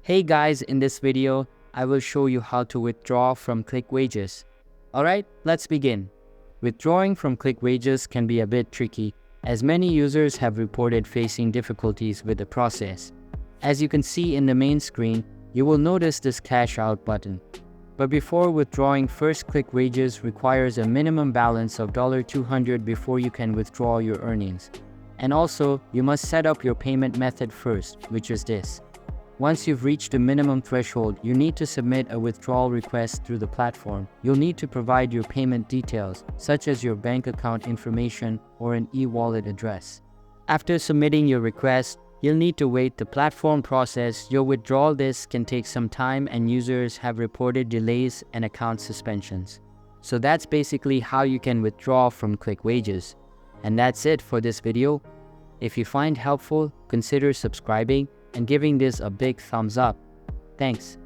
Hey guys, in this video, I will show you how to withdraw from ClickWages. Alright, let's begin. Withdrawing from ClickWages can be a bit tricky, as many users have reported facing difficulties with the process. As you can see in the main screen, you will notice this cash out button. But before withdrawing, first ClickWages requires a minimum balance of $200 before you can withdraw your earnings. And also, you must set up your payment method first, which is this. Once you've reached the minimum threshold, you need to submit a withdrawal request through the platform. You'll need to provide your payment details, such as your bank account information or an e-wallet address. After submitting your request, you'll need to wait the platform process your withdrawal. This can take some time and users have reported delays and account suspensions. So that's basically how you can withdraw from ClickWages. And that's it for this video. If you find helpful, consider subscribing and giving this a big thumbs up. Thanks.